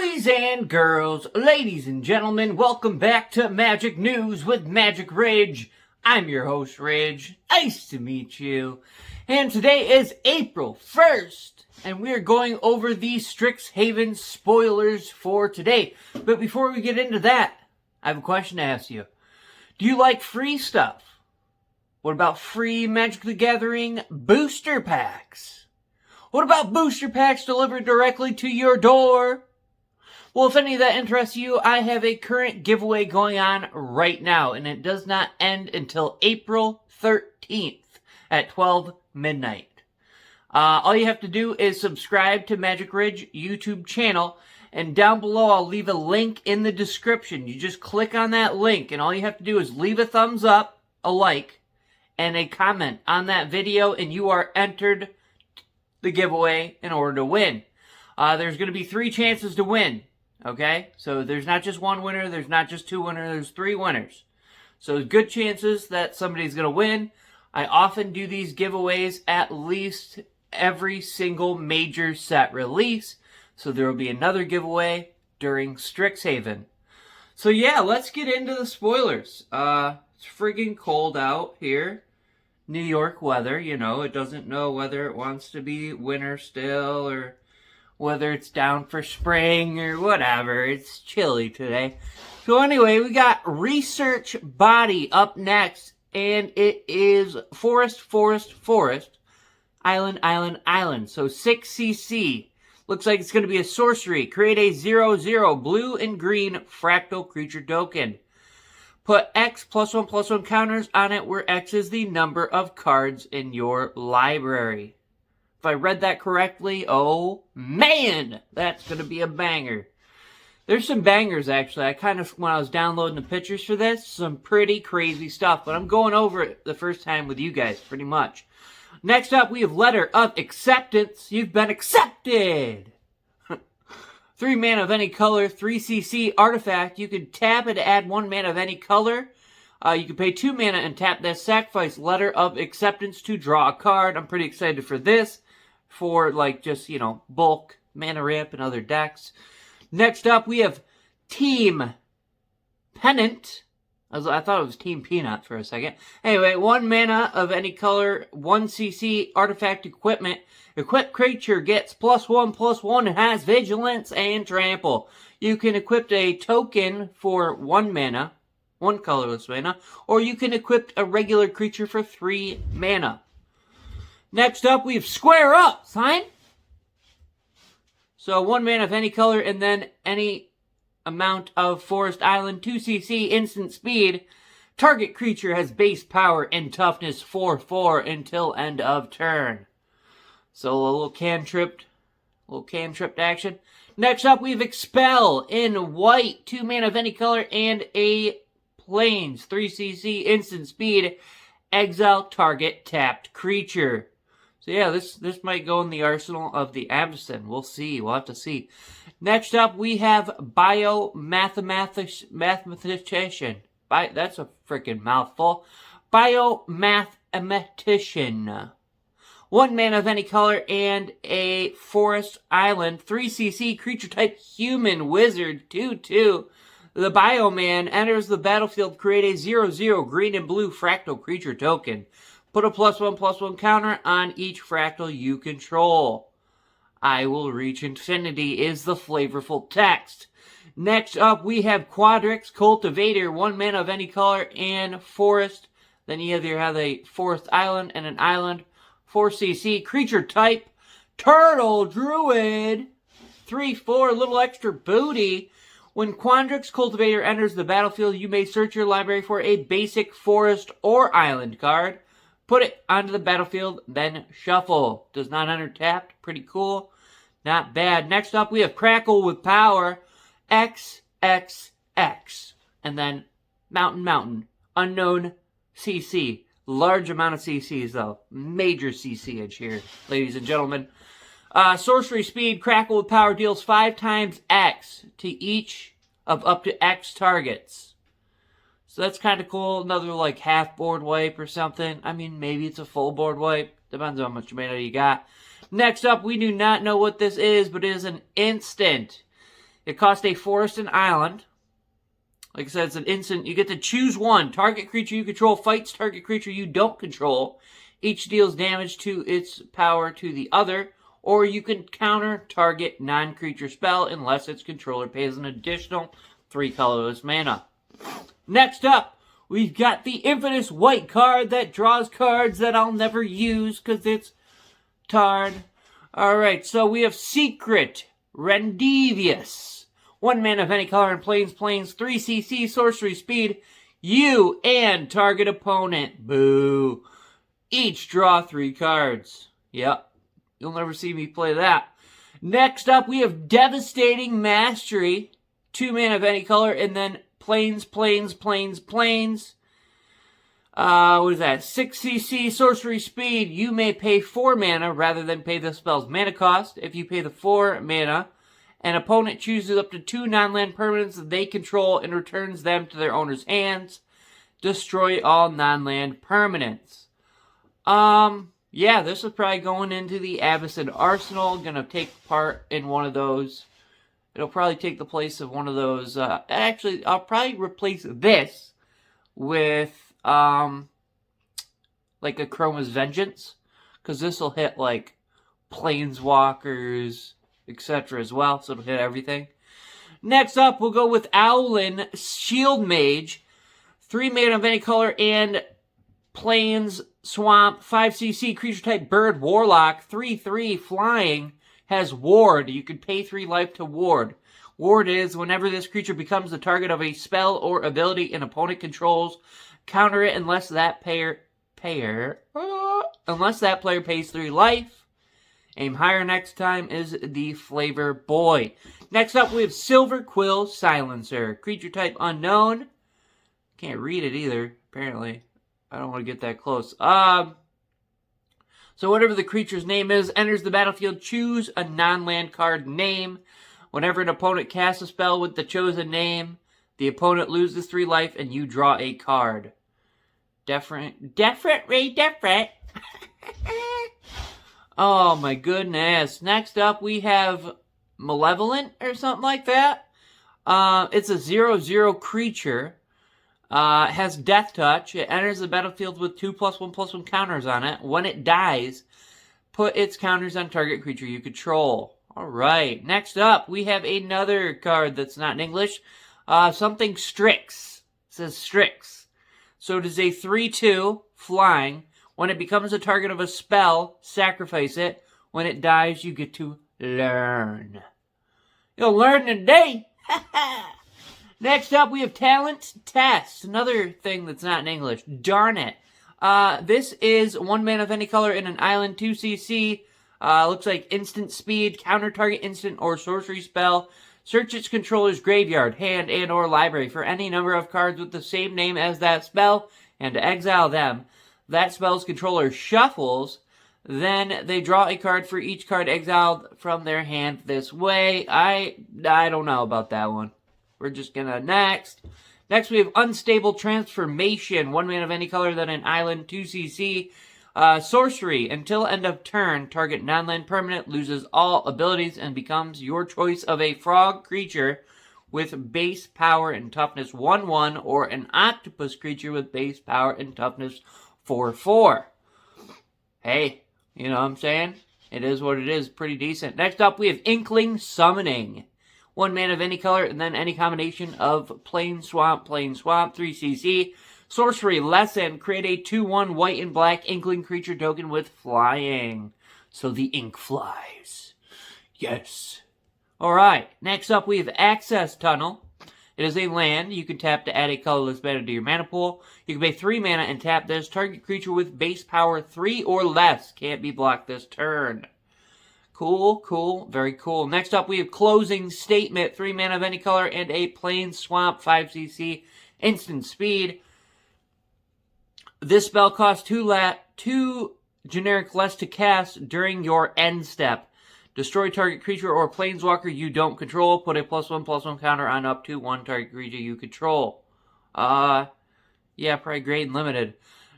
Boys and girls, ladies and gentlemen, welcome back to Magic News with Magic Ridge. I'm your host, Ridge. Nice to meet you. And today is April 1st, and we're going over the Strixhaven spoilers for today. But before we get into that, I have a question to ask you. Do you like free stuff? What about free Magic the Gathering booster packs? What about booster packs delivered directly to your door? Well, if any of that interests you, I have a current giveaway going on right now, and it does not end until April 13th at 12 midnight. All you have to do is subscribe to Magic Ridge YouTube channel, and down below I'll leave a link in the description. You just click on that link, and all you have to do is leave a thumbs up, a like, and a comment on that video, and you are entered the giveaway in order to win. There's going to be 3 chances to win. Okay, so there's not just one winner, there's not just 2 winners, there's 3 winners. So good chances that somebody's going to win. I often do these giveaways at least every single major set release. So there will be another giveaway during Strixhaven. So yeah, let's get into the spoilers. It's friggin' cold out here. New York weather, you know, it doesn't know whether it wants to be winter still or whether it's down for spring or whatever. It's chilly today. So anyway, we got Research Body up next, and it is Forest, Island, Island, Island. So 6cc. Looks like it's going to be a sorcery. Create a 0/0 blue and green fractal creature token. Put X +1/+1 counters on it, where X is the number of cards in your library. If I read that correctly, oh man, that's going to be a banger. There's some bangers, actually. When I was downloading the pictures for this, some pretty crazy stuff. But I'm going over it the first time with you guys, pretty much. Next up, we have Letter of Acceptance. You've been accepted. 3 mana of any color, 3cc artifact. You can tap it to add 1 mana of any color. You can pay 2 mana and tap that, sacrifice Letter of Acceptance to draw a card. I'm pretty excited for this. For, like, just, you know, bulk, mana ramp, and other decks. Next up, we have Team Pennant. I thought it was Team Peanut for a second. Anyway, 1 mana of any color, 1cc artifact equipment. Equipped creature gets +1/+1 and has vigilance and trample. You can equip a token for 1 mana, 1 colorless mana, or you can equip a regular creature for 3 mana. Next up, we have Square Up, sign. So 1 mana of any color, and then any amount of Forest Island, 2cc, instant speed. Target creature has base power and toughness 4/4 until end of turn. So a little cantripped action. Next up, we have Expel in white, 2 mana of any color, and a plains, 3cc, instant speed. Exile target tapped creature. So yeah, this might go in the arsenal of the Abstin. We'll see. We'll have to see. Next up, we have Biomathematician. That's a freaking mouthful. Biomathematician. 1 mana of any color and a Forest Island. 3cc creature type human wizard. 2/2. The Bioman enters the battlefield. Create a 0/0 green and blue fractal creature token. Put a +1/+1 counter on each fractal you control. I will reach infinity is the flavorful text. Next up, we have Quadrix Cultivator, 1 mana of any color and forest. Then you either have a Forest Island and an island. 4cc creature type Turtle Druid. 3/4 little extra booty. When Quadrix Cultivator enters the battlefield, you may search your library for a basic forest or island card. Put it onto the battlefield, then shuffle. Does not enter tapped. Pretty cool. Not bad. Next up, we have Crackle with Power. XXX. And then Mountain. Unknown CC. Large amount of CCs, though. Major CC'age here, ladies and gentlemen. Sorcery speed. Crackle with Power deals 5 times X to each of up to X targets. So that's kind of cool. Another like half board wipe or something. I mean, maybe it's a full board wipe. Depends on how much mana you got. Next up, we do not know what this is, but it is an instant. It costs a forest and island. Like I said, it's an instant. You get to choose one. Target creature you control fights target creature you don't control. Each deals damage to its power to the other. Or you can counter target non-creature spell unless its controller pays an additional 3 colorless mana. Next up, we've got the infamous white card that draws cards that I'll never use because it's tarred. Alright, so we have Secret Rendivius. 1 mana of any color and plains, 3cc, sorcery speed. You and target opponent. Boo. Each draw 3 cards. Yep. You'll never see me play that. Next up, we have Devastating Mastery. 2 mana of any color, and then plains. What is that? 6cc, sorcery speed. You may pay 4 mana rather than pay the spell's mana cost. If you pay the 4 mana, an opponent chooses up to 2 non-land permanents that they control and returns them to their owner's hands. Destroy all non-land permanents. Yeah, this is probably going into the Abyssin Arsenal. Gonna take part in one of those. It'll probably take the place of one of those. Actually, I'll probably replace this with, like a Chroma's Vengeance. Because this will hit, like, Planeswalkers, etc. as well. So it'll hit everything. Next up, we'll go with Owlin Shield Mage. 3 mana of any color and plains, swamp, 5cc, creature type bird, warlock, 3/3, flying, has ward. You can pay 3 life to ward. Ward is whenever this creature becomes the target of a spell or ability an opponent controls, counter it unless that player pays 3 life. Aim higher next time is the flavor boy. Next up we have Silver Quill Silencer. Creature type unknown. Can't read it either, apparently. I don't want to get that close. So whatever the creature's name is, enters the battlefield, choose a non-land card name. Whenever an opponent casts a spell with the chosen name, the opponent loses 3 life and you draw a card. Different. Oh my goodness. Next up we have Malevolent or something like that. It's a 0/0 creature. Has Death Touch. It enters the battlefield with 2+1/+1 counters on it. When it dies, put its counters on target creature you control. Alright, next up, we have another card that's not in English. Something Strix. It says Strix. So it is a 3/2, flying. When it becomes a target of a spell, sacrifice it. When it dies, you get to learn. You'll learn today! Next up, we have Talent Test. Another thing that's not in English. Darn it. This is 1 mana of any color in an island, 2cc. Looks like instant speed, counter target instant or sorcery spell. Search its controller's graveyard, hand, and or library for any number of cards with the same name as that spell, and exile them. That spell's controller shuffles. Then they draw a card for each card exiled from their hand this way. I don't know about that one. We're just gonna next. Next we have Unstable Transformation. 1 mana of any color than an island, 2cc. Sorcery. Until end of turn, target non-land permanent loses all abilities and becomes your choice of a frog creature with base power and toughness 1/1 or an octopus creature with base power and toughness 4/4. Hey, you know what I'm saying? It is what it is. Pretty decent. Next up we have Inkling Summoning. 1 mana of any color, and then any combination of plain swamp, 3cc. Sorcery, lesson, create a 2/1 white and black Inkling creature token with flying. So the ink flies. Yes. Alright, next up we have Access Tunnel. It is a land. You can tap to add a colorless mana to your mana pool. You can pay 3 mana and tap this. Target creature with base power 3 or less can't be blocked this turn. Cool, very cool. Next up, we have Closing Statement. 3 mana of any color and a plain swamp, 5cc, instant speed. This spell costs 2 generic less to cast during your end step. Destroy target creature or planeswalker you don't control. Put a +1/+1 counter on up to 1 target creature you control. Yeah, probably great and limited.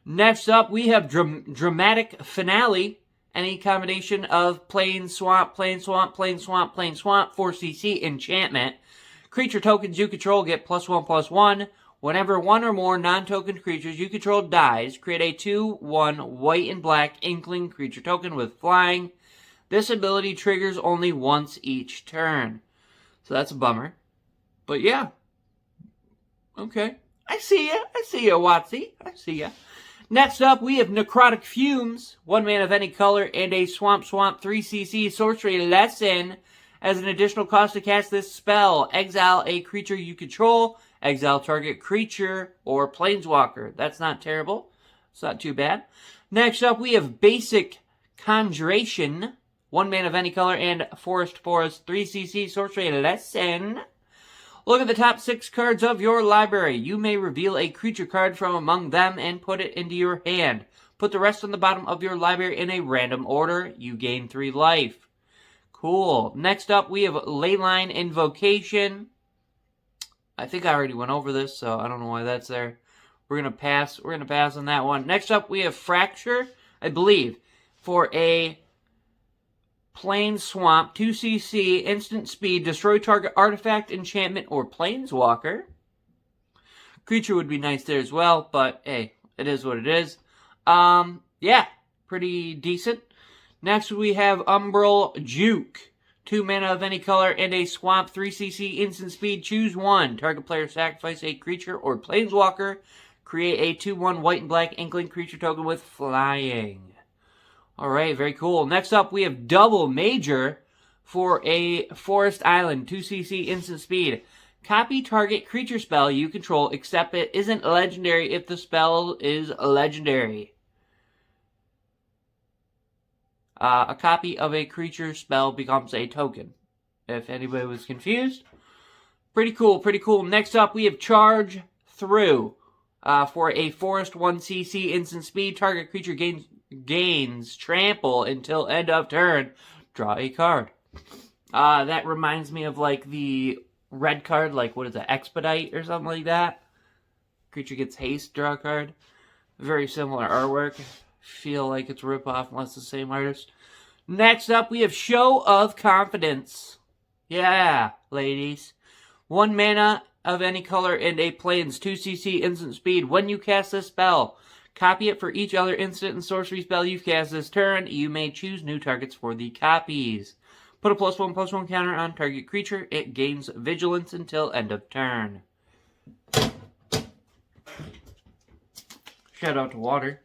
Next up, we have Dramatic Finale. Any combination of plain swamp, plain swamp, plain swamp, plain swamp, 4CC enchantment. Creature tokens you control get +1/+1. Whenever one or more non-token creatures you control dies, create a 2/1 white and black Inkling creature token with flying. This ability triggers only once each turn. So that's a bummer. But yeah. Okay. I see ya, Watsy. I see ya. Next up, we have Necrotic Fumes. 1 mana of any color and a Swamp 3CC sorcery lesson. As an additional cost to cast this spell, exile a creature you control. Exile target creature or planeswalker. That's not terrible. It's not too bad. Next up, we have Basic Conjuration. 1 mana of any color and Forest 3CC sorcery lesson. Look at the top 6 cards of your library. You may reveal a creature card from among them and put it into your hand. Put the rest on the bottom of your library in a random order. You gain 3 life. Cool. Next up, we have Leyline Invocation. I think I already went over this, so I don't know why that's there. We're gonna pass. We're gonna pass on that one. Next up, we have Fracture, I believe, for a Plain Swamp, 2CC, instant speed, destroy target artifact, enchantment, or planeswalker. Creature would be nice there as well, but hey, it is what it is. Yeah, pretty decent. Next we have Umbral Juke. 2 mana of any color and a swamp, 3CC, instant speed, choose one. Target player sacrifice a creature or planeswalker. Create a 2/1 white and black Inkling creature token with flying. Alright, very cool. Next up, we have Double Major for a Forest Island, 2CC instant speed. Copy target creature spell you control, except it isn't legendary if the spell is legendary. A copy of a creature spell becomes a token, if anybody was confused. Pretty cool, pretty cool. Next up, we have Charge Through. For a Forest 1CC instant speed, target creature gains trample until end of turn. Draw a card. That reminds me of like the red card, like what is it, Expedite or something like that. Creature gets haste, draw a card. Very similar artwork. Feel like it's a ripoff unless it's the same artist. Next up, we have Show of Confidence. Yeah, ladies. 1 mana of any color and a plains, 2CC instant speed. When you cast this spell, copy it for each other instant and sorcery spell you've cast this turn. You may choose new targets for the copies. Put a +1/+1 counter on target creature. It gains vigilance until end of turn. Shout out to Water.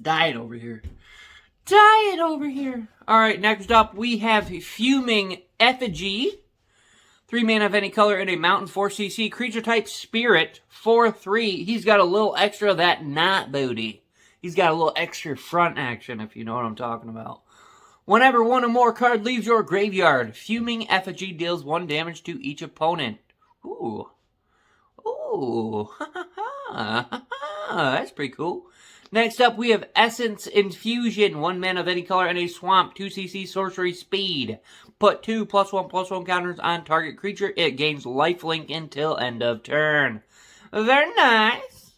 Diet over here. Diet over here. Alright, next up we have Fuming Effigy. 3 mana of any color and a mountain, 4CC. Creature type Spirit, 4/3. He's got a little extra of that knot booty. He's got a little extra front action, if you know what I'm talking about. Whenever one or more card leaves your graveyard, Fuming Effigy deals 1 damage to each opponent. Ooh. Ooh. That's pretty cool. Next up, we have Essence Infusion. 1 mana of any color and a swamp. 2CC sorcery speed. Put 2 +1/+1 counters on target creature. It gains lifelink until end of turn. Very nice.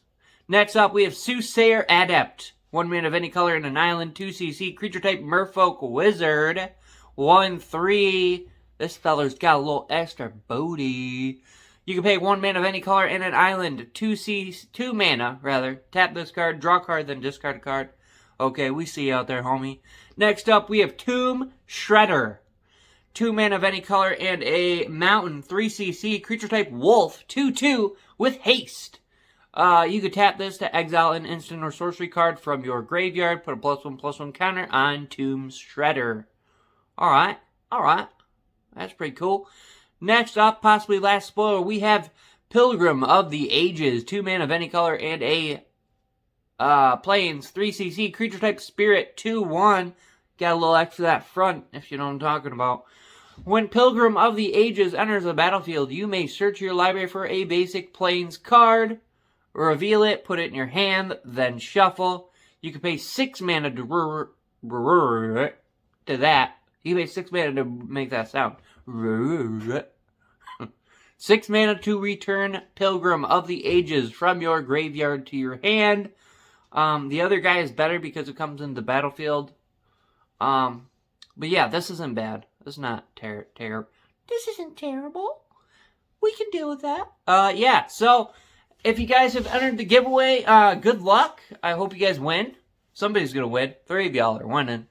Next up, we have Soothsayer Adept. 1 mana of any color and an island. 2CC creature type Merfolk Wizard. 1/3. This feller's got a little extra booty. You can pay 1 mana of any color and an island. 2 mana, rather. Tap this card, draw a card, then discard a card. Okay, we see you out there, homie. Next up, we have Tomb Shredder. 2 mana of any color and a mountain. 3CC, creature type Wolf. 2/2 with haste. You could tap this to exile an instant or sorcery card from your graveyard. Put a +1/+1 counter on Tomb Shredder. Alright, alright. That's pretty cool. Next up, possibly last spoiler, we have Pilgrim of the Ages. 2 mana of any color and a plains, 3CC, creature type Spirit, 2/1. Got a little extra that front, if you know what I'm talking about. When Pilgrim of the Ages enters the battlefield, you may search your library for a basic plains card, reveal it, put it in your hand, then shuffle. You can pay 6 mana to that. You pay 6 mana to make that sound. 6 mana to return Pilgrim of the Ages from your graveyard to your hand. The other guy is better because it comes into Battlefield. But yeah, this isn't bad. This is not This isn't terrible. We can deal with that. Yeah, so if you guys have entered the giveaway, good luck. I hope you guys win. Somebody's gonna win. 3 of y'all are winning.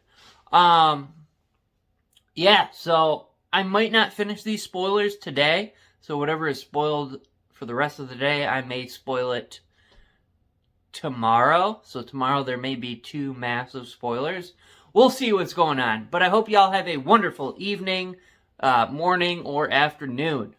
Yeah, so I might not finish these spoilers today. So whatever is spoiled for the rest of the day, I may spoil it tomorrow. So tomorrow there may be 2 massive spoilers. We'll see what's going on. But I hope y'all have a wonderful evening, morning, or afternoon.